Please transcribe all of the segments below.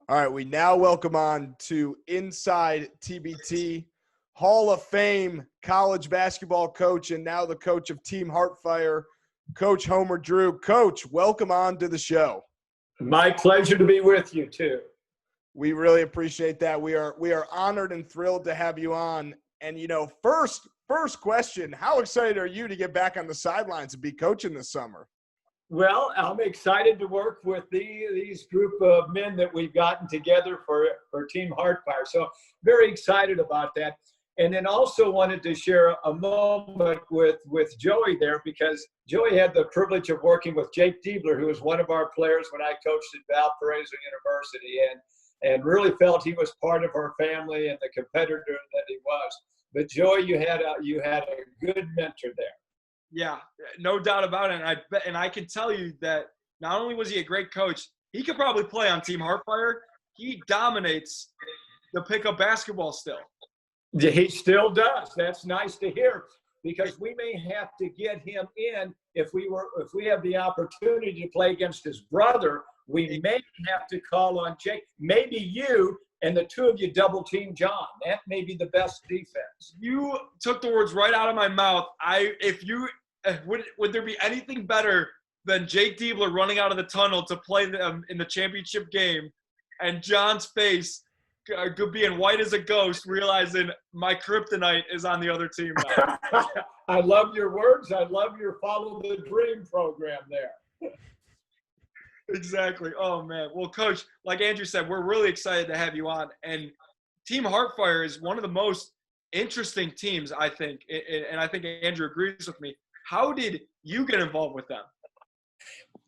All right, we now welcome on to Inside TBT, Hall of Fame college basketball coach and now the coach of Team Hearthfire, Coach Homer Drew. Coach, welcome on to the show. My pleasure to be with you too. We really appreciate that. We are honored and thrilled to have you on. And first question, how excited are you to get back on the sidelines and be coaching this summer? Well, I'm excited to work with these group of men that we've gotten together for Team Hearthfire. So very excited about that. And then also wanted to share a moment with Joey there, because Joey had the privilege of working with Jake Diebler, who was one of our players when I coached at Valparaiso University, and really felt he was part of our family and the competitor that he was. But Joey, you had a good mentor there. Yeah, no doubt about it. And I can tell you that not only was he a great coach, he could probably play on Team Hearthfire. He dominates the pickup basketball still. He still does. That's nice to hear, because we may have to get him in if we have the opportunity to play against his brother. We may have to call on Jake, maybe you, and the two of you double team John. That may be the best defense. You took the words right out of my mouth. Would there be anything better than Jake Diebler running out of the tunnel to play them in the championship game, and John's face being white as a ghost, realizing my kryptonite is on the other team now? I love your words. I love your follow the dream program there. Exactly. Oh, man. Well, Coach, like Andrew said, we're really excited to have you on. And Team Hearthfire is one of the most interesting teams, I think. And I think Andrew agrees with me. How did you get involved with them?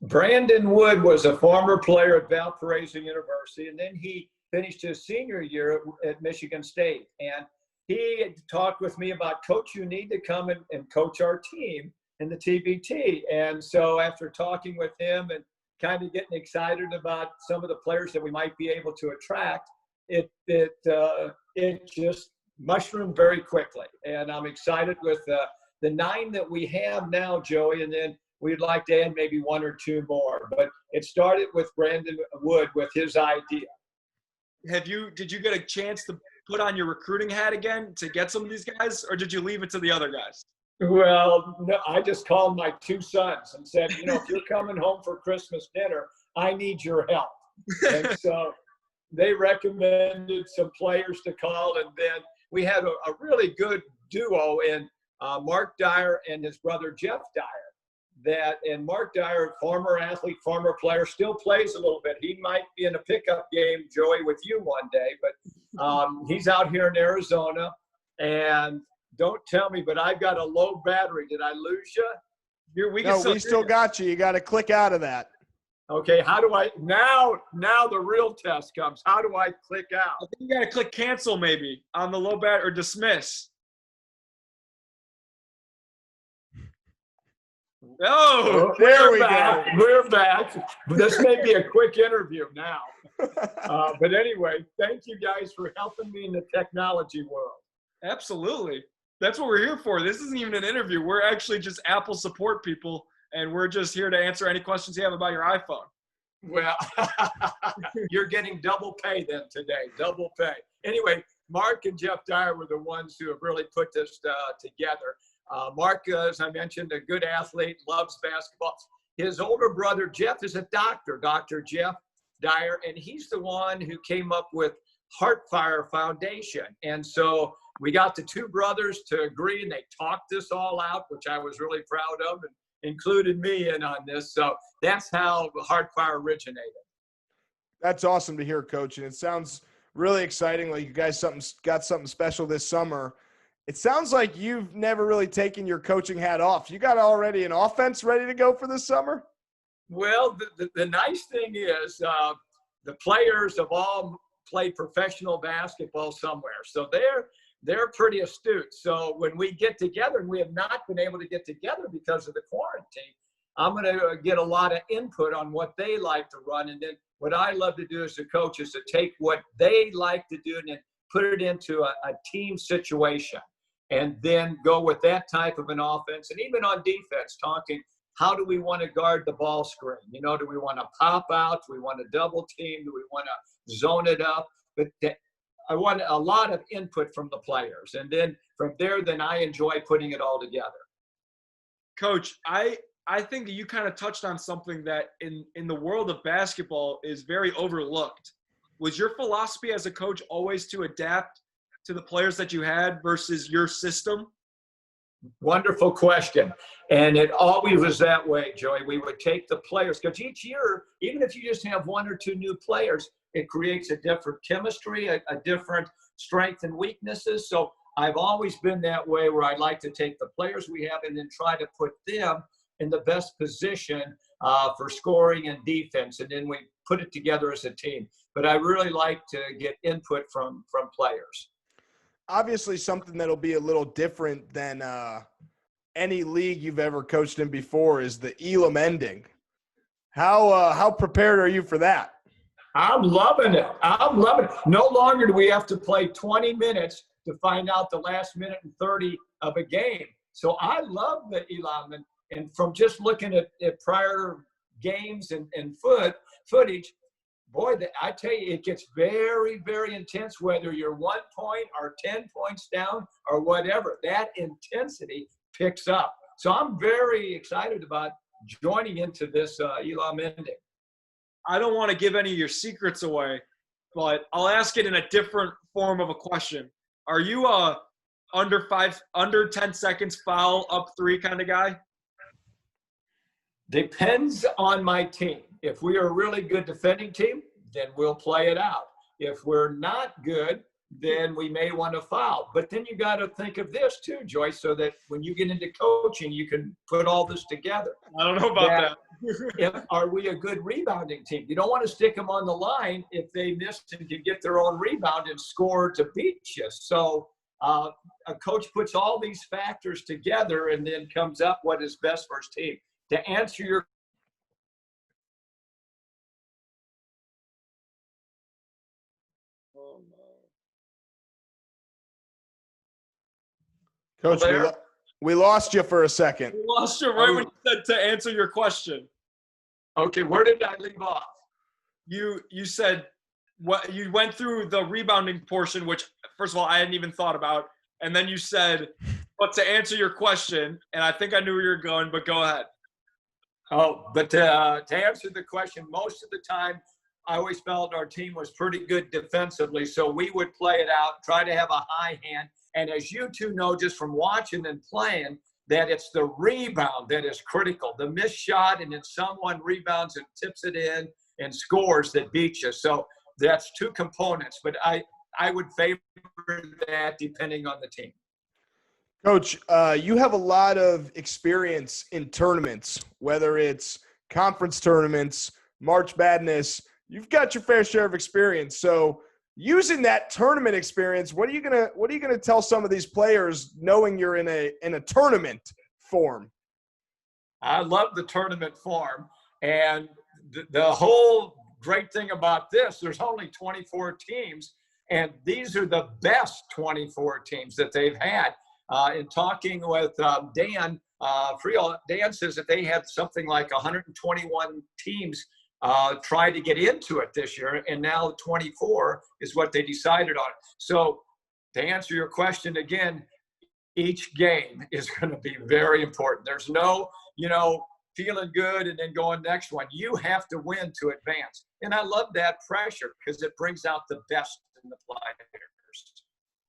Brandon Wood was a former player at Valparaiso University, and then he finished his senior year at Michigan State. And he talked with me about, Coach, you need to come and coach our team in the TBT. And so after talking with him and kind of getting excited about some of the players that we might be able to attract, it just mushroomed very quickly. And I'm excited with the 9 that we have now, Joey, and then we'd like to add maybe 1 or 2 more. But it started with Brandon Wood with his idea. Did you get a chance to put on your recruiting hat again to get some of these guys, or did you leave it to the other guys? Well, no, I just called my 2 sons and said, if you're coming home for Christmas dinner, I need your help. And so they recommended some players to call, and then we had a really good duo in Mark Dyer and his brother Jeff Dyer. And Mark Dyer, former athlete, former player, still plays a little bit. He might be in a pickup game, Joey, with you one day, but he's out here in Arizona. And don't tell me, but I've got a low battery. Did I lose you? We still got you. You got to click out of that. Okay, how do I now the real test comes. How do I click out? I think you got to click cancel maybe on the low battery, or dismiss. Oh, there we go. We're back. This may be a quick interview now. But anyway, thank you guys for helping me in the technology world. Absolutely. That's what we're here for. This isn't even an interview. We're actually just Apple support people, and we're just here to answer any questions you have about your iPhone. Well, you're getting double pay then today, double pay. Anyway, Mark and Jeff Dyer were the ones who have really put this together. Mark, as I mentioned, a good athlete, loves basketball. His older brother, Jeff, is a doctor, Dr. Jeff Dyer, and he's the one who came up with Heartfire Foundation. And so we got the 2 brothers to agree, and they talked this all out, which I was really proud of, and included me in on this. So that's how Heartfire originated. That's awesome to hear, Coach. And it sounds really exciting, like you guys got something special this summer. It sounds like you've never really taken your coaching hat off. You got already an offense ready to go for this summer? Well, the nice thing is the players have all played professional basketball somewhere. So they're pretty astute. So when we get together, and we have not been able to get together because of the quarantine, I'm going to get a lot of input on what they like to run. And then what I love to do as a coach is to take what they like to do and then put it into a team situation, and then go with that type of an offense. And even on defense, talking how do we want to guard the ball screen? You know, do we want to pop out? Do we want to double team? Do we want to zone it up? But I want a lot of input from the players. And then from there, then I enjoy putting it all together. Coach, I think that you kind of touched on something that in the world of basketball is very overlooked. Was your philosophy as a coach always to adapt to the players that you had versus your system? Wonderful question. And it always was that way, Joey. We would take the players, because each year, even if you just have one or two new players, it creates a different chemistry, a different strength and weaknesses. So I've always been that way, where I like to take the players we have and then try to put them in the best position for scoring and defense. And then we put it together as a team. But I really like to get input from players. Obviously something that'll be a little different than any league you've ever coached in before is the Elam ending. How prepared are you for that? I'm loving it. I'm loving it. No longer do we have to play 20 minutes to find out the last minute and 30 of a game. So I love the Elam. And from just looking at prior games and footage, boy, I tell you, it gets very, very intense, whether you're 1 point or 10 points down or whatever. That intensity picks up. So I'm very excited about joining into this Elam ending. I don't want to give any of your secrets away, but I'll ask it in a different form of a question. Are you a under 10 seconds foul up 3 kind of guy? Depends on my team. If we are a really good defending team, then we'll play it out. If we're not good, then we may want to foul. But then you got to think of this too, Joyce, so that when you get into coaching, you can put all this together. I don't know about that. Are we a good rebounding team? You don't want to stick them on the line if they miss and can get their own rebound and score to beat you. So a coach puts all these factors together and then comes up what is best for his team. To answer your Coach, we lost you for a second. We lost you right when you said to answer your question. Okay, where did I leave off? You said what you went through the rebounding portion, which first of all I hadn't even thought about, and then you said, but to answer your question, and I think I knew where you were going, but go ahead. Oh, but to answer the question, most of the time, I always felt our team was pretty good defensively, so we would play it out, try to have a high hand. And as you two know, just from watching and playing, that it's the rebound that is critical. The missed shot, and then someone rebounds and tips it in and scores that beats you. So that's 2 components, but I would favor that depending on the team. Coach, you have a lot of experience in tournaments, whether it's conference tournaments, March Madness. You've got your fair share of experience. So using that tournament experience, what are you gonna tell some of these players knowing you're in a tournament form? I love the tournament form, and the whole great thing about this, there's only 24 teams, and these are the best 24 teams that they've had. In talking with Dan Friel, Dan says that they had something like 121 teams try to get into it this year, and now 24 is what they decided on. So to answer your question again, each game is going to be very important. There's no, feeling good and then going next one. You have to win to advance. And I love that pressure because it brings out the best in the players.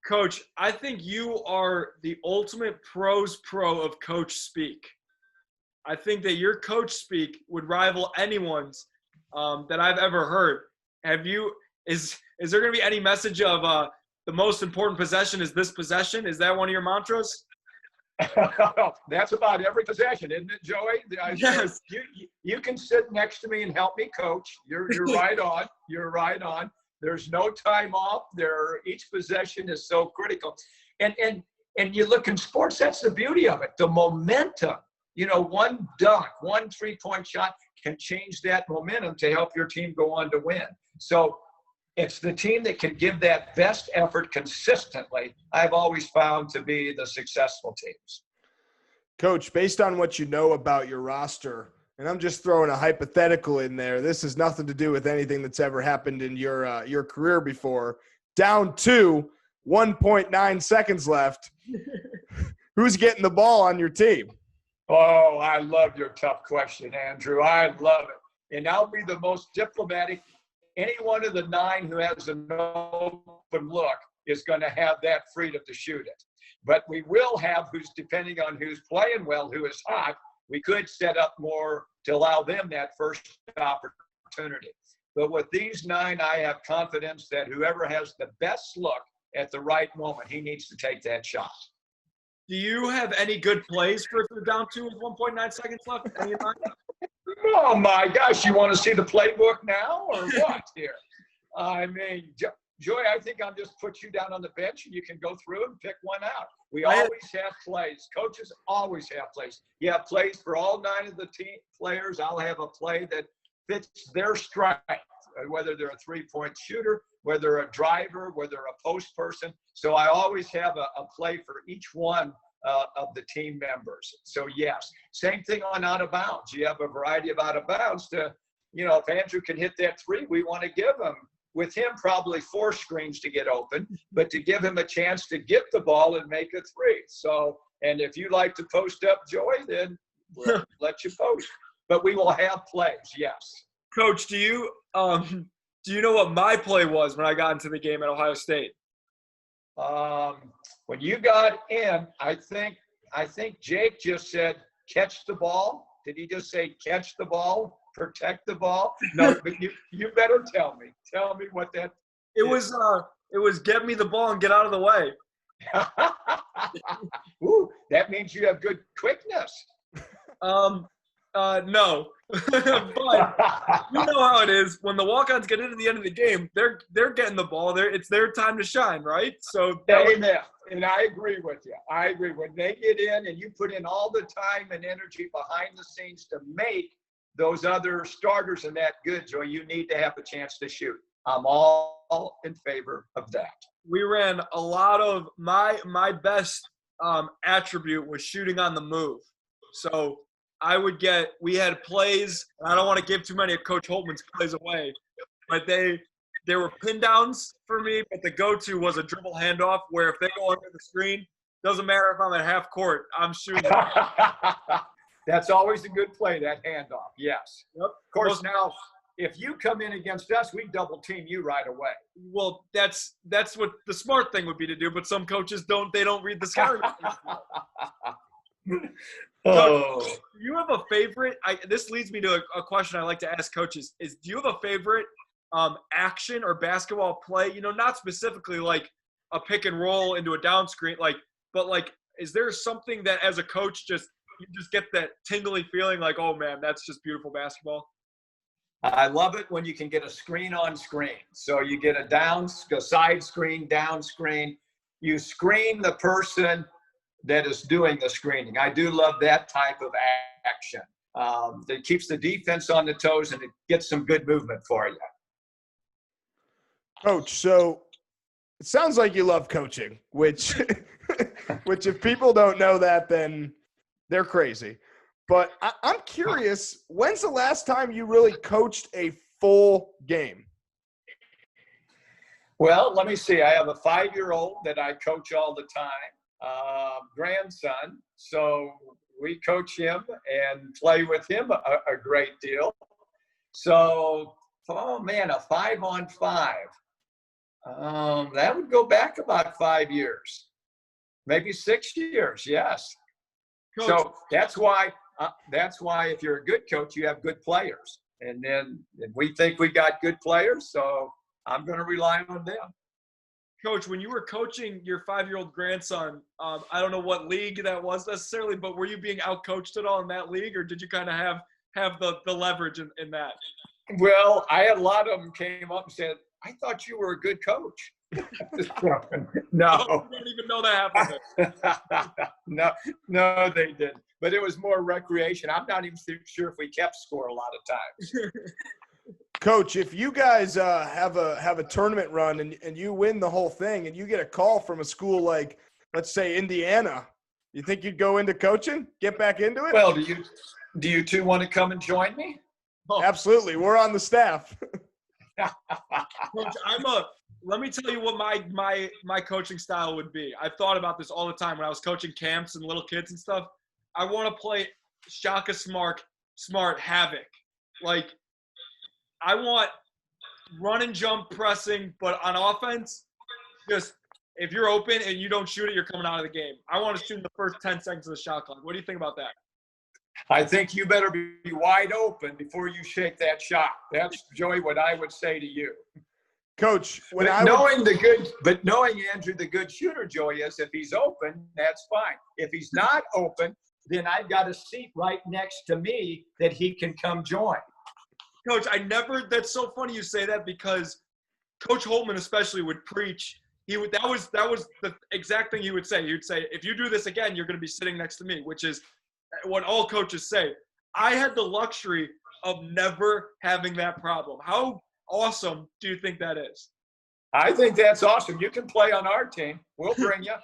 Coach, I think you are the ultimate pros pro of coach speak. I think that your coach speak would rival anyone's that I've ever heard. Is there going to be any message of the most important possession is this possession? Is that one of your mantras? That's about every possession, isn't it, Joey? Yes. You can sit next to me and help me coach. You're right on. You're right on. There's no time off. Each possession is so critical. And you look in sports, that's the beauty of it. The momentum. One dunk, 1 3-point shot can change that momentum to help your team go on to win. So it's the team that can give that best effort consistently, I've always found to be the successful teams. Coach, based on what you know about your roster, and I'm just throwing a hypothetical in there. This has nothing to do with anything that's ever happened in your career before. Down 2, 1.9 seconds left. Who's getting the ball on your team? Oh, I love your tough question, Andrew. I love it. And I'll be the most diplomatic. Any one of the 9 who has an open look is going to have that freedom to shoot it. But we will have who's, depending on who's playing well, who is hot, we could set up more to allow them that first opportunity. But with these 9, I have confidence that whoever has the best look at the right moment, he needs to take that shot. Do you have any good plays for if you're down 2 with 1.9 seconds left? Any of mine? Oh, my gosh. You want to see the playbook now or what here? I mean, Joy, I think I'll just put you down on the bench and you can go through and pick one out. We always have plays. Coaches always have plays. You have plays for all 9 of the team players. I'll have a play that fits their strength, whether they're a three-point shooter, whether a driver, whether a post person. So I always have a play for each one of the team members. So, yes, same thing on out of bounds. You have a variety of out of bounds to, if Andrew can hit that 3, we want to give him, with him, probably 4 screens to get open, but to give him a chance to get the ball and make a 3. So, and if you like to post up, Joy, then we'll let you post. But we will have plays, yes. Coach, do you know what my play was when I got into the game at Ohio State? When you got in, I think Jake just said, catch the ball. Did he just say catch the ball? Protect the ball? No, but you better tell me. Tell me what that is. It was get me the ball and get out of the way. Ooh, that means you have good quickness. No. But you know how it is. When the walk-ons get into the end of the game, they're getting the ball. It's their time to shine, right? So amen. And I agree with you. I agree. When they get in and you put in all the time and energy behind the scenes to make those other starters and that good, Joy, you need to have a chance to shoot. I'm all in favor of that. We ran a lot of my best attribute was shooting on the move. So we had plays, and I don't want to give too many of Coach Holtman's plays away, but they were pin downs for me, but the go-to was a dribble handoff where if they go under the screen, doesn't matter if I'm at half court, I'm shooting. That's always a good play, that handoff, yes. Yep. Of course, now, if you come in against us, we double team you right away. Well, that's what the smart thing would be to do, but some coaches don't read the scouting. Oh. Coach, do you have a favorite? This leads me to a question I like to ask coaches is, do you have a favorite action or basketball play? Not specifically like a pick and roll into a down screen, but is there something that as a coach you just get that tingly feeling like, oh man, that's just beautiful basketball? I love it when you can get a screen on screen. So you get a side screen, down screen. You screen the person that is doing the screening. I do love that type of action. That keeps the defense on the toes and it gets some good movement for you. Coach, so it sounds like you love coaching, which if people don't know that, then they're crazy. But I'm curious, when's the last time you really coached a full game? Well, let me see. I have a 5-year-old that I coach all the time, grandson. So we coach him and play with him a great deal. So, oh man, a 5-on-5. That would go back about 5 years, maybe 6 years. Yes. Coach. So that's why if you're a good coach, you have good players. And then we think we got good players, so I'm going to rely on them. Coach, when you were coaching your 5-year-old grandson, I don't know what league that was necessarily, but were you being outcoached at all in that league, or did you kind of have the leverage in that? Well, I had a lot of them came up and said, I thought you were a good coach. No. I don't even know that happened. No, they didn't. But it was more recreation. I'm not even sure if we kept score a lot of times. Coach, if you guys have a tournament run and you win the whole thing and you get a call from a school like, let's say, Indiana, You think you'd go into coaching, get back into it? Well, do you two want to come and join me? Absolutely. We're on the staff. Coach, let me tell you what my coaching style would be. I've thought about this all the time when I was coaching camps and little kids and stuff. I want to play Shaka Smart Havoc. Like, I want run and jump pressing, but on offense, just if you're open and you don't shoot it, you're coming out of the game. I want to shoot in the first 10 seconds of the shot clock. What do you think about that? I think you better be wide open before you shake that shot. That's, Joey, what I would say to you. Coach, knowing Andrew, the good shooter Joey is, if he's open, that's fine. If he's not open, then I've got a seat right next to me that he can come join. Coach, that's so funny you say that, because Coach Holtman especially would preach. That was the exact thing he would say. He would say, if you do this again, you're going to be sitting next to me, which is what all coaches say. I had the luxury of never having that problem. How awesome do you think that is? I think that's awesome. You can play on our team. We'll bring you.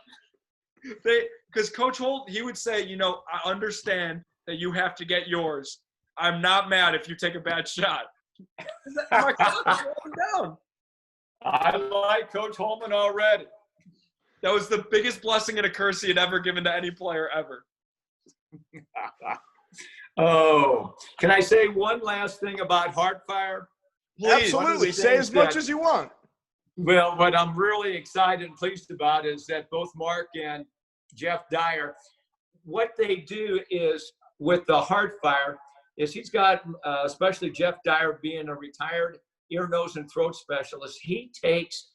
Because Coach Holt, he would say, I understand that you have to get yours. I'm not mad if you take a bad shot. My coach is down. I like Coach Holman already. That was the biggest blessing and a curse he had ever given to any player ever. Oh, can I say one last thing about Heartfire? Please. Absolutely. Say as much as you want. Well, what I'm really excited and pleased about is that both Mark and Jeff Dyer, what they do is with the Heartfire is he's got, especially Jeff Dyer being a retired ear, nose, and throat specialist, he takes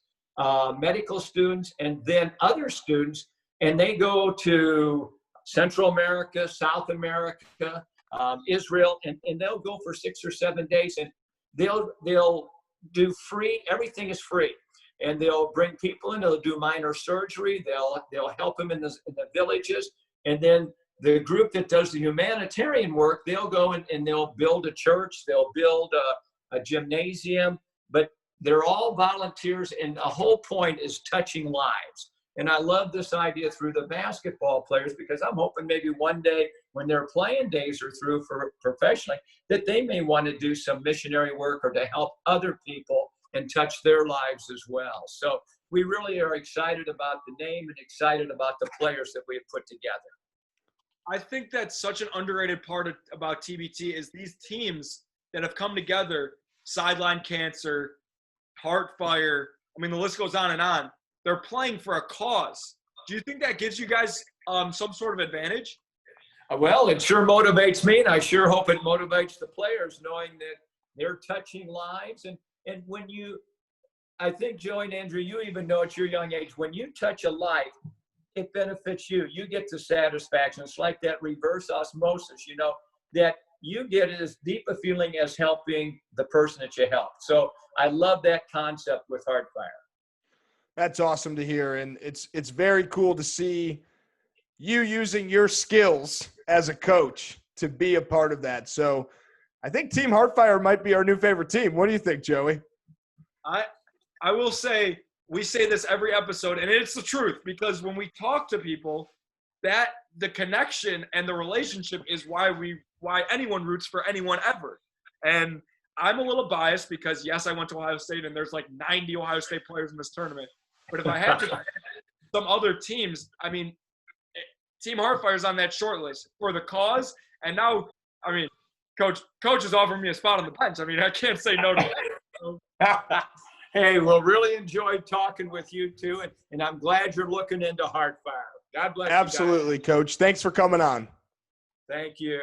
medical students and then other students, and they go to Central America, South America, Israel, and they'll go for 6 or 7 days, and they'll do free. Everything is free, and they'll bring people in. They'll do minor surgery. They'll help them in the villages, and then the group that does the humanitarian work, they'll go and they'll build a church. They'll build a gymnasium, but they're all volunteers, and the whole point is touching lives. And I love this idea through the basketball players, because I'm hoping maybe one day when their playing days are through for professionally, that they may want to do some missionary work or to help other people and touch their lives as well. So we really are excited about the name and excited about the players that we have put together. I think that's such an underrated part about TBT is these teams that have come together, Sideline Cancer, Heartfire, I mean, the list goes on and on. They're playing for a cause. Do you think that gives you guys some sort of advantage? Well, it sure motivates me, and I sure hope it motivates the players, knowing that they're touching lives. And when I think, Joey and Andrew, you even know at your young age, when you touch a life, it benefits you. You get the satisfaction. It's like that reverse osmosis, that you get as deep a feeling as helping the person that you help. So I love that concept with Heartfire. That's awesome to hear. And it's very cool to see you using your skills as a coach to be a part of that. So I think Team Heartfire might be our new favorite team. What do you think, Joey? I will say, we say this every episode, and it's the truth, because when we talk to people, that the connection and the relationship is why anyone roots for anyone ever. And I'm a little biased because, yes, I went to Ohio State, and there's like 90 Ohio State players in this tournament. But if I had to some other teams, I mean, Team Heartfire is on that short list for the cause. And now, I mean, coach is offering me a spot on the bench. I mean, I can't say no to that. Hey, well, really enjoyed talking with you two, and I'm glad you're looking into Heartfire. God bless you. Absolutely, Coach. Thanks for coming on. Thank you.